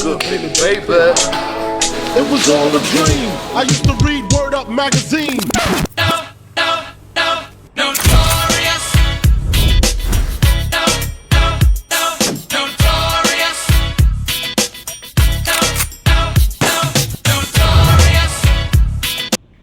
good, baby. It was all a dream. I used to read Word Up magazine. Notorious.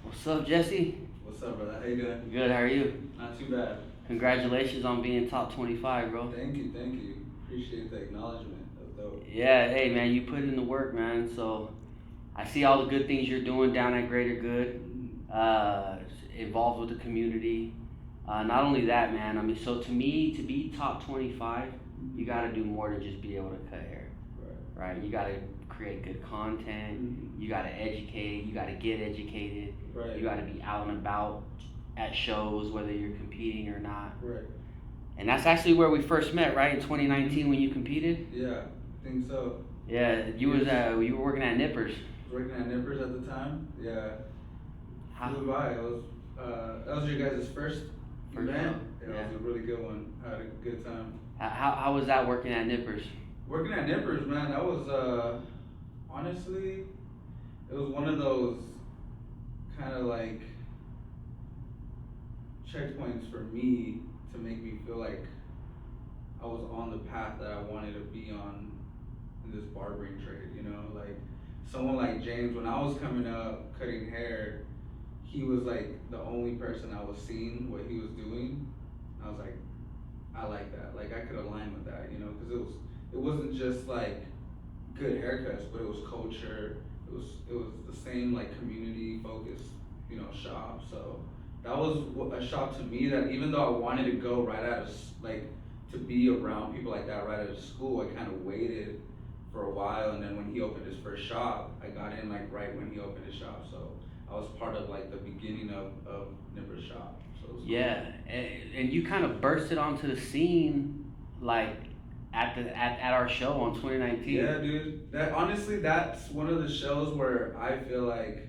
What's up, Jesse? What's up, brother? How you doing? Good, how are you? Not too bad. Congratulations on being top 25, bro. Thank you. Appreciate the acknowledgement. That's dope. Yeah, hey, man, you put in the work, man. So I see all the good things you're doing down at Greater Good, involved with the community. Not only that, man, I mean, so to me, to be top 25, you got to do more than just be able to cut hair, right? You got to create good content. You got to educate. You got to get educated. Right. You got to be out and about at shows, whether you're competing or not. Right. And that's actually where we first met, right? In 2019 when you competed. Yeah, I think so. Yeah, you were working at Nippers. I was working at Nippers at the time. Yeah. How? Flew by. It was that was your guys' first event. Yeah. It was a really good one. I had a good time. How was that working at Nippers? Working at Nippers, man, that was honestly, it was one of those kind of like checkpoints for me to make me feel like I was on the path that I wanted to be on in this barbering trade, you know? Like someone like James, when I was coming up cutting hair, he was like the only person I was seeing what he was doing. I was like, I like that. Like I could align with that, you know, because it wasn't just like good haircuts, but it was culture. It was the same like community focused, you know, shop. So that was a shop to me that even though I wanted to go right out of like to be around people like that right out of school, I kind of waited for a while, and then when he opened his first shop, I got in like right when he opened his shop. So I was part of like the beginning of Nipper's shop. So it was Yeah, and you kind of bursted onto the scene like at our show on 2019. Yeah, dude. That honestly, that's one of the shows where I feel like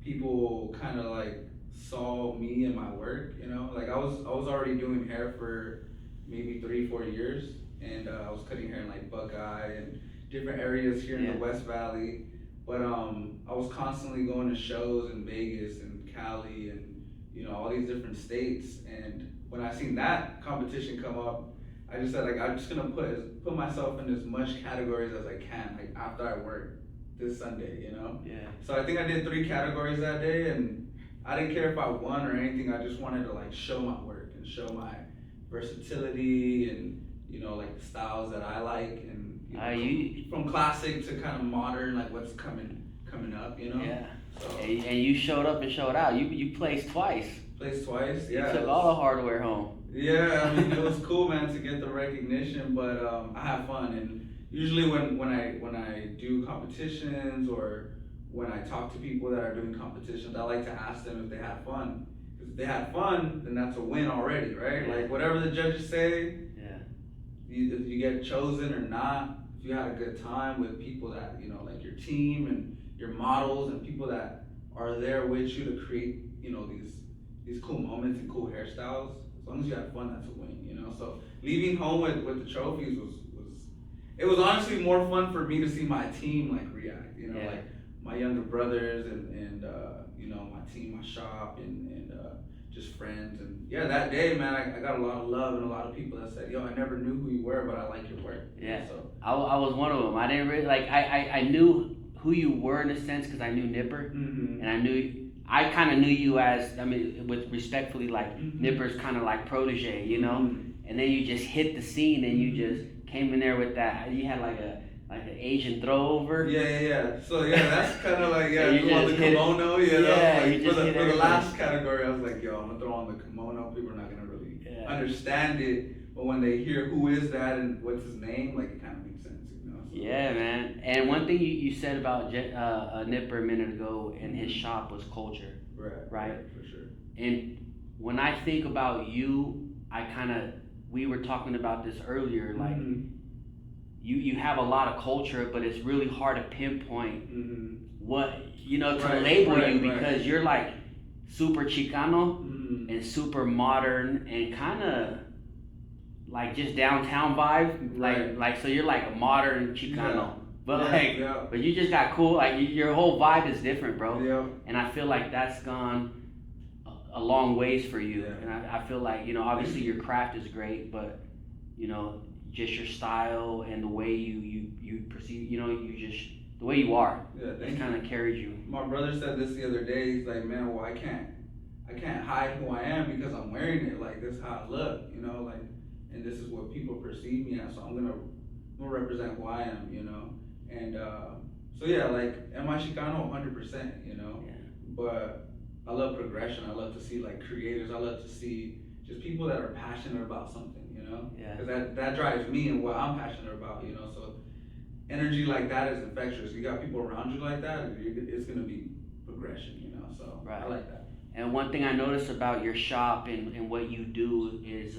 people kind of like saw me and my work. You know, like I was already doing hair for maybe 3-4 years, and I was cutting hair in like Buckeye and different areas here in the West Valley. But I was constantly going to shows in Vegas and Cali and, you know, all these different states. And when I seen that competition come up, I just said, like, I'm just gonna put myself in as much categories as I can, like after I work this Sunday, you know? Yeah. So I think I did 3 categories that day, and I didn't care if I won or anything. I just wanted to like show my work and show my versatility and, you know, like the styles that I like, and from classic to kind of modern, like what's coming up, you know? Yeah. So, And you showed up and showed out. You placed twice. placed twice, yeah. You took all the hardware home. Yeah, I mean, it was cool, man, to get the recognition, but I have fun. And usually when I do competitions or when I talk to people that are doing competitions, I like to ask them if they had fun. Because if they had fun, then that's a win already, right? Like whatever the judges say, if you get chosen or not, if you had a good time with people that, you know, like your team and your models and people that are there with you to create, you know, these cool moments and cool hairstyles, as long as you had fun, that's a win, you know? So leaving home with the trophies it was honestly more fun for me to see my team like react, you know, like my younger brothers and you know, my team, my shop, and just friends. And yeah, that day, man, I got a lot of love and a lot of people that said, yo, I never knew who you were, but I like your work. Yeah. So I was one of them. I didn't really like. I knew who you were in a sense because I knew Nipper, and I kind of knew you as, I mean, with respectfully, like Nipper's kind of like protege, you know. And then you just hit the scene and you just came in there with that. You had like an Asian throwover. Yeah. So yeah, that's kind of like you on the kimono. You know, like, you for the everything. last category, I was like, yo, I'm gonna throw on the kimono. People are not gonna really understand it, but when they hear who is that and what's his name, like it kind of makes sense, you know. So, Yeah, man. And one thing you said about Nipper a minute ago in his shop was culture. Right? For sure. And when I think about you, we were talking about this earlier, like you have a lot of culture, but it's really hard to pinpoint what, you know, to label you because you're like super Chicano and super modern and kind of like just downtown vibe, like so you're like a modern Chicano, But Yeah. but you just got cool. Like your whole vibe is different, bro. Yeah. And I feel like that's gone a long ways for you. Yeah. And I feel like, obviously your craft is great, but just your style and the way you perceive, you just the way you are. Yeah, it kind of carries you. My brother said this the other day. He's like, man, well, I can't hide who I am because I'm wearing it. Like, this is how I look, like, and this is what people perceive me as. So I'm gonna represent who I am, and so yeah, like, am I Chicano? 100%, Yeah. But I love progression. I love to see like creators. I love to see just people that are passionate about something, Yeah. because that drives me and what I'm passionate about, so energy like that is infectious. You got people around you like that, it's gonna be progression, so Right. I like that. And one thing I noticed about your shop and what you do is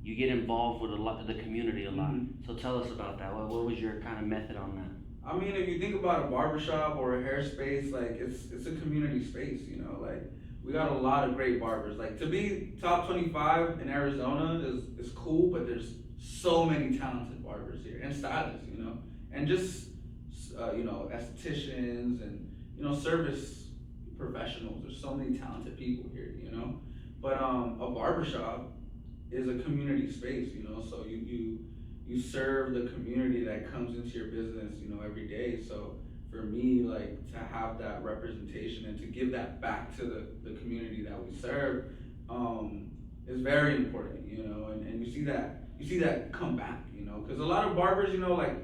you get involved with a lot of the community a lot. Mhm. So tell us about that. What was your kind of method on that? I mean, if you think about a barbershop or a hair space, like it's a community space, like we got a lot of great barbers. Like, to be top 25 in Arizona is cool, but there's so many talented barbers here and stylists, and just estheticians and service professionals. There's so many talented people here, But a barbershop is a community space, so you serve the community that comes into your business, every day. So for me, like, to have that representation and to give that back to the community that we serve, is very important, and you see that come back, because a lot of barbers, like,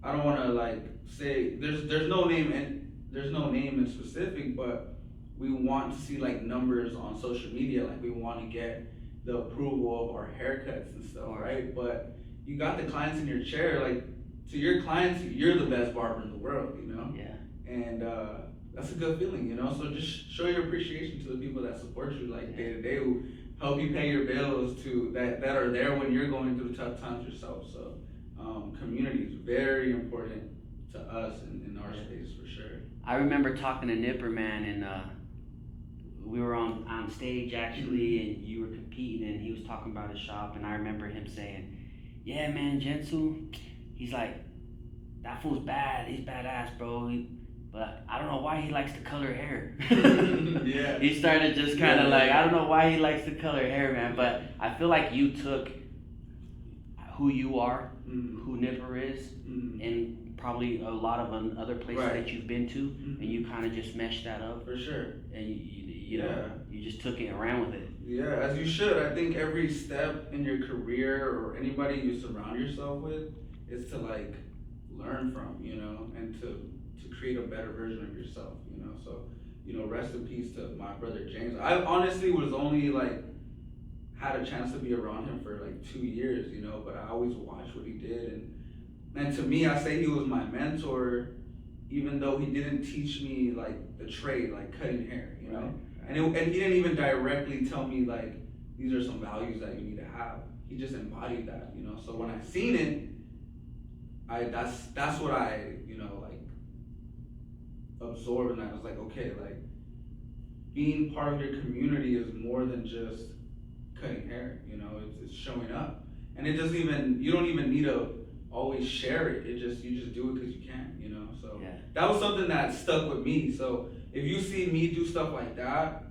I don't want to like say there's no name in specific, but we want to see like numbers on social media, like we want to get the approval of our haircuts and stuff, right? But you got the clients in your chair, like, to your clients, you're the best barber in the world, Yeah. And that's a good feeling, So just show your appreciation to the people that support you, like, day to day, who help you pay your bills, to that are there when you're going through tough times yourself. So community is very important to us in our space, for sure. I remember talking to Nipper, man, and we were on stage actually, and you were competing, and he was talking about his shop, and I remember him saying, "Yeah, man, Jensu, he's like, that fool's bad. He's badass, bro. But I don't know why he likes to color hair." Yeah. He started just kind of like, I don't know why he likes to color hair, man. But I feel like you took who you are, who Nipper is, and probably a lot of other places Right. that you've been to, and you kind of just meshed that up. For sure. And you just took it and ran with it. Yeah, as you should. I think every step in your career or anybody you surround yourself with is to like learn from, and to create a better version of yourself, So, rest in peace to my brother James. I honestly was only like had a chance to be around him for like 2 years, but I always watched what he did, and to me, I say he was my mentor, even though he didn't teach me like the trade, like cutting hair, Right. And he didn't even directly tell me like these are some values that you need to have. He just embodied that, So when I seen it, that's what I like absorbed, and I was like, okay, like being part of your community is more than just cutting hair, it's showing up, and it doesn't even you don't even need to always share it. You just do it because you can, So Yeah. that was something that stuck with me. So if you see me do stuff like that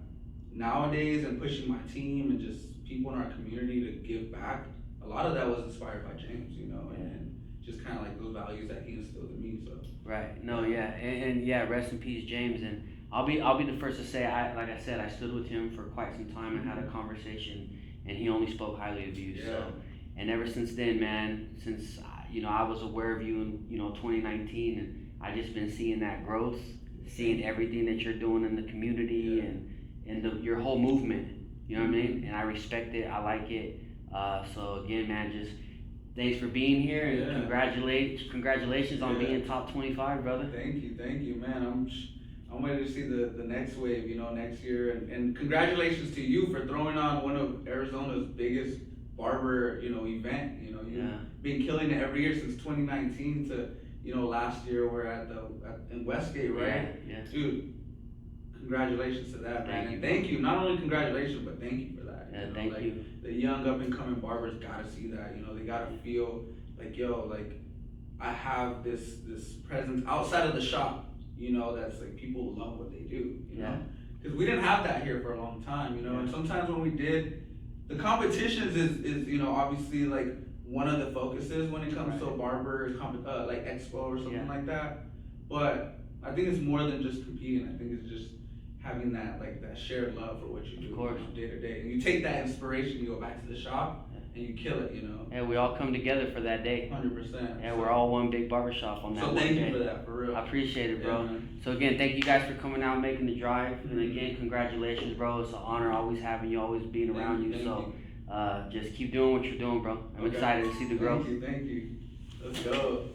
nowadays and pushing my team and just people in our community to give back, a lot of that was inspired by James, and just kind of like those values that he instilled in me. So Right. No. Yeah. And yeah. Rest in peace, James. And I'll be the first to say, like I said, I stood with him for quite some time and had a conversation, and he only spoke highly of you. Yeah. So, and ever since then, man, since I was aware of you in 2019, and I just been seeing that growth, seeing everything that you're doing in the community, and your whole movement. You know what I mean? And I respect it. I like it. So again, man, just thanks for being here, and congratulations on being top 25, brother. Thank you, man. I'm ready to see the next wave, next year, and congratulations to you for throwing on one of Arizona's biggest barber, event. You've been killing it every year since 2019 to, last year we're in Westgate, right? Yeah. Dude, congratulations to that, man. Thank you. Thank you. Not only congratulations, but thank you for that. Yeah, thank you. The young up and coming barbers gotta see that, they gotta feel like, yo, like, I have this presence outside of the shop, you know, that's like people love what they do, you know, because we didn't have that here for a long time, you know, and sometimes when we did, the competitions is you know, obviously like one of the focuses when it comes to a barber like expo or something like that, but I think it's more than just competing. I think it's just having that like that shared love for what you do, you know, day to day, and you take that inspiration, you go back to the shop and you kill it, you know. And we all come together for that day. 100%. And we're all one big barbershop on that so one day. thank you for that, for real. I appreciate it, bro. Yeah, so again, thank you guys for coming out and making the drive. And again, congratulations, bro. It's an honor always having you, always being around you. So just keep doing what you're doing, bro. I'm excited to see the growth. Thank you. Let's go.